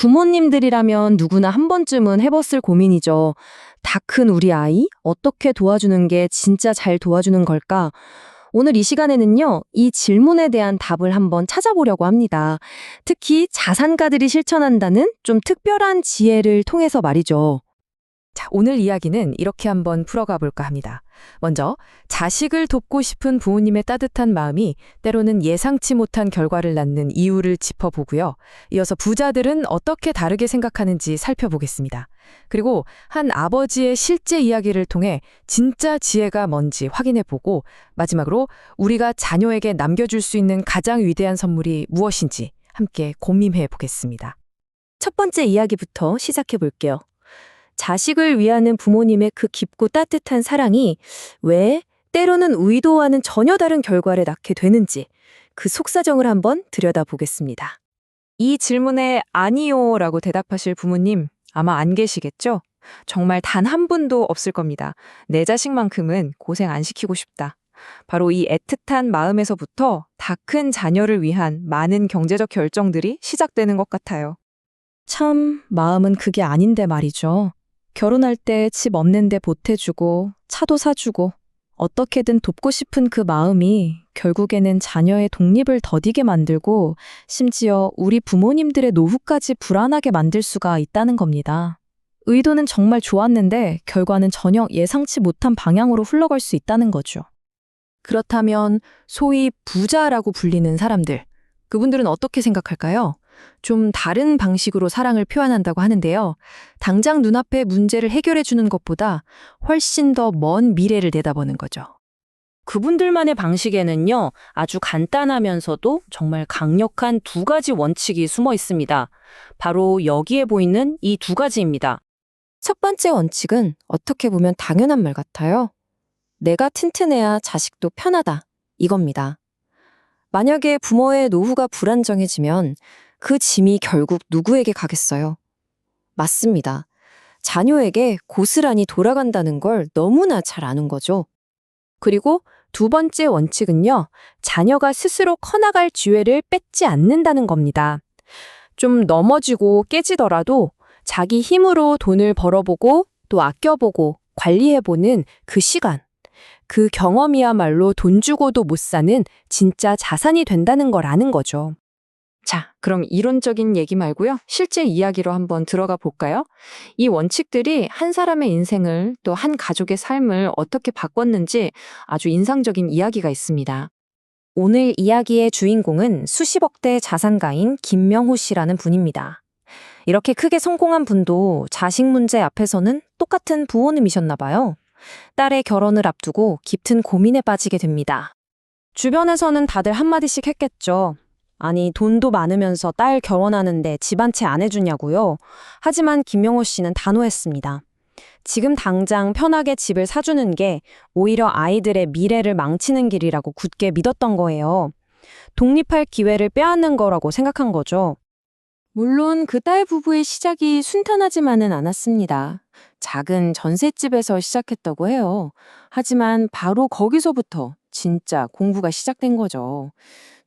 부모님들이라면 누구나 한 번쯤은 해봤을 고민이죠. 다 큰 우리 아이? 어떻게 도와주는 게 진짜 잘 도와주는 걸까? 오늘 이 시간에는요, 이 질문에 대한 답을 한번 찾아보려고 합니다. 특히 자산가들이 실천한다는 좀 특별한 지혜를 통해서 말이죠. 자, 오늘 이야기는 이렇게 한번 풀어가 볼까 합니다. 먼저, 자식을 돕고 싶은 부모님의 따뜻한 마음이 때로는 예상치 못한 결과를 낳는 이유를 짚어보고요. 이어서 부자들은 어떻게 다르게 생각하는지 살펴보겠습니다. 그리고 한 아버지의 실제 이야기를 통해 진짜 지혜가 뭔지 확인해보고 마지막으로 우리가 자녀에게 남겨줄 수 있는 가장 위대한 선물이 무엇인지 함께 고민해 보겠습니다. 첫 번째 이야기부터 시작해 볼게요. 자식을 위하는 부모님의 그 깊고 따뜻한 사랑이 왜 때로는 의도와는 전혀 다른 결과를 낳게 되는지 그 속사정을 한번 들여다보겠습니다. 이 질문에 아니요라고 대답하실 부모님 아마 안 계시겠죠? 정말 단 한 분도 없을 겁니다. 내 자식만큼은 고생 안 시키고 싶다. 바로 이 애틋한 마음에서부터 다 큰 자녀를 위한 많은 경제적 결정들이 시작되는 것 같아요. 참, 마음은 그게 아닌데 말이죠. 결혼할 때 집 없는데 보태주고 차도 사주고 어떻게든 돕고 싶은 그 마음이 결국에는 자녀의 독립을 더디게 만들고 심지어 우리 부모님들의 노후까지 불안하게 만들 수가 있다는 겁니다. 의도는 정말 좋았는데 결과는 전혀 예상치 못한 방향으로 흘러갈 수 있다는 거죠. 그렇다면 소위 부자라고 불리는 사람들, 그분들은 어떻게 생각할까요? 좀 다른 방식으로 사랑을 표현한다고 하는데요. 당장 눈앞의 문제를 해결해 주는 것보다 훨씬 더 먼 미래를 내다보는 거죠. 그분들만의 방식에는요, 아주 간단하면서도 정말 강력한 두 가지 원칙이 숨어 있습니다. 바로 여기에 보이는 이 두 가지입니다. 첫 번째 원칙은 어떻게 보면 당연한 말 같아요. 내가 튼튼해야 자식도 편하다. 이겁니다. 만약에 부모의 노후가 불안정해지면 그 짐이 결국 누구에게 가겠어요? 맞습니다. 자녀에게 고스란히 돌아간다는 걸 너무나 잘 아는 거죠. 그리고 두 번째 원칙은요, 자녀가 스스로 커나갈 기회를 뺏지 않는다는 겁니다. 좀 넘어지고 깨지더라도 자기 힘으로 돈을 벌어보고 또 아껴보고 관리해보는 그 시간, 그 경험이야말로 돈 주고도 못 사는 진짜 자산이 된다는 걸 아는 거죠. 자, 그럼 이론적인 얘기 말고요. 실제 이야기로 한번 들어가 볼까요? 이 원칙들이 한 사람의 인생을 또 한 가족의 삶을 어떻게 바꿨는지 아주 인상적인 이야기가 있습니다. 오늘 이야기의 주인공은 수십억대 자산가인 김명호 씨라는 분입니다. 이렇게 크게 성공한 분도 자식 문제 앞에서는 똑같은 부모님이셨나 봐요. 딸의 결혼을 앞두고 깊은 고민에 빠지게 됩니다. 주변에서는 다들 한마디씩 했겠죠. 아니, 돈도 많으면서 딸 결혼하는데 집 한 채 안 해주냐고요? 하지만 김명호 씨는 단호했습니다. 지금 당장 편하게 집을 사주는 게 오히려 아이들의 미래를 망치는 길이라고 굳게 믿었던 거예요. 독립할 기회를 빼앗는 거라고 생각한 거죠. 물론 그 딸 부부의 시작이 순탄하지만은 않았습니다. 작은 전셋집에서 시작했다고 해요. 하지만 바로 거기서부터 진짜 공부가 시작된 거죠.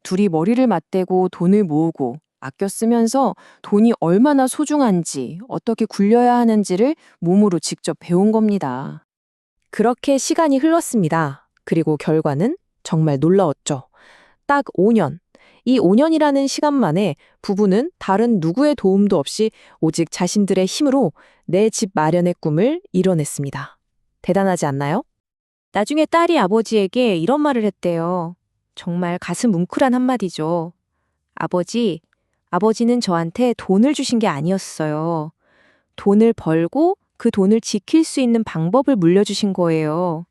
둘이 머리를 맞대고 돈을 모으고 아껴 쓰면서 돈이 얼마나 소중한지, 어떻게 굴려야 하는지를 몸으로 직접 배운 겁니다. 그렇게 시간이 흘렀습니다. 그리고 결과는 정말 놀라웠죠. 딱 5년. 이 5년이라는 시간 만에 부부는 다른 누구의 도움도 없이 오직 자신들의 힘으로 내 집 마련의 꿈을 이뤄냈습니다. 대단하지 않나요? 나중에 딸이 아버지에게 이런 말을 했대요. 정말 가슴 뭉클한 한마디죠. 아버지는 저한테 돈을 주신 게 아니었어요. 돈을 벌고 그 돈을 지킬 수 있는 방법을 물려주신 거예요.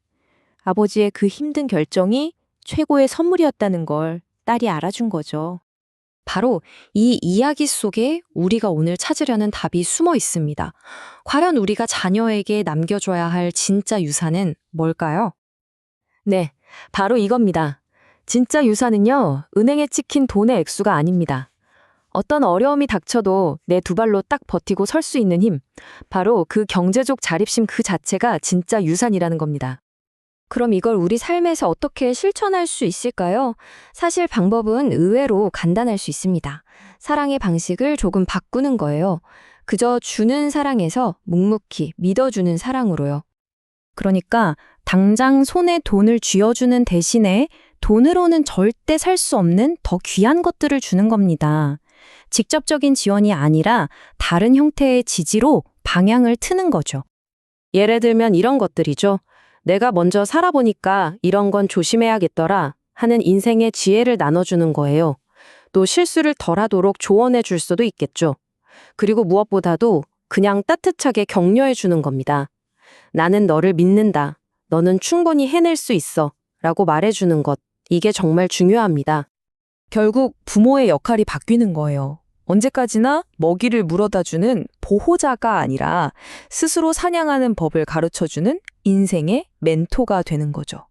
아버지의 그 힘든 결정이 최고의 선물이었다는 걸 딸이 알아준 거죠. 바로 이 이야기 속에 우리가 오늘 찾으려는 답이 숨어 있습니다. 과연 우리가 자녀에게 남겨줘야 할 진짜 유산은 뭘까요? 네, 바로 이겁니다. 진짜 유산은요, 은행에 찍힌 돈의 액수가 아닙니다. 어떤 어려움이 닥쳐도 내 두 발로 딱 버티고 설 수 있는 힘, 바로 그 경제적 자립심 그 자체가 진짜 유산이라는 겁니다. 그럼 이걸 우리 삶에서 어떻게 실천할 수 있을까요? 사실 방법은 의외로 간단할 수 있습니다. 사랑의 방식을 조금 바꾸는 거예요. 그저 주는 사랑에서 묵묵히 믿어주는 사랑으로요. 그러니까 당장 손에 돈을 쥐어주는 대신에 돈으로는 절대 살 수 없는 더 귀한 것들을 주는 겁니다. 직접적인 지원이 아니라 다른 형태의 지지로 방향을 트는 거죠. 예를 들면 이런 것들이죠. 내가 먼저 살아보니까 이런 건 조심해야겠더라 하는 인생의 지혜를 나눠주는 거예요. 또 실수를 덜하도록 조언해 줄 수도 있겠죠. 그리고 무엇보다도 그냥 따뜻하게 격려해 주는 겁니다. 나는 너를 믿는다. 너는 충분히 해낼 수 있어. 라고 말해주는 것. 이게 정말 중요합니다. 결국 부모의 역할이 바뀌는 거예요. 언제까지나 먹이를 물어다 주는 보호자가 아니라 스스로 사냥하는 법을 가르쳐주는 인생의 멘토가 되는 거죠.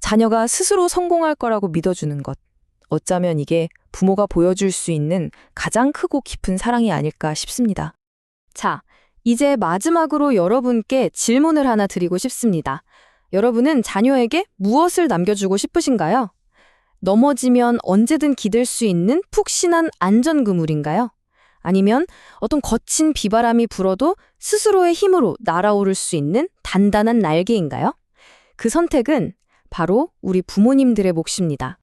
자녀가 스스로 성공할 거라고 믿어주는 것. 어쩌면 이게 부모가 보여줄 수 있는 가장 크고 깊은 사랑이 아닐까 싶습니다. 자, 이제 마지막으로 여러분께 질문을 하나 드리고 싶습니다. 여러분은 자녀에게 무엇을 남겨주고 싶으신가요? 넘어지면 언제든 기댈 수 있는 푹신한 안전그물인가요? 아니면 어떤 거친 비바람이 불어도 스스로의 힘으로 날아오를 수 있는 단단한 날개인가요? 그 선택은 바로 우리 부모님들의 몫입니다.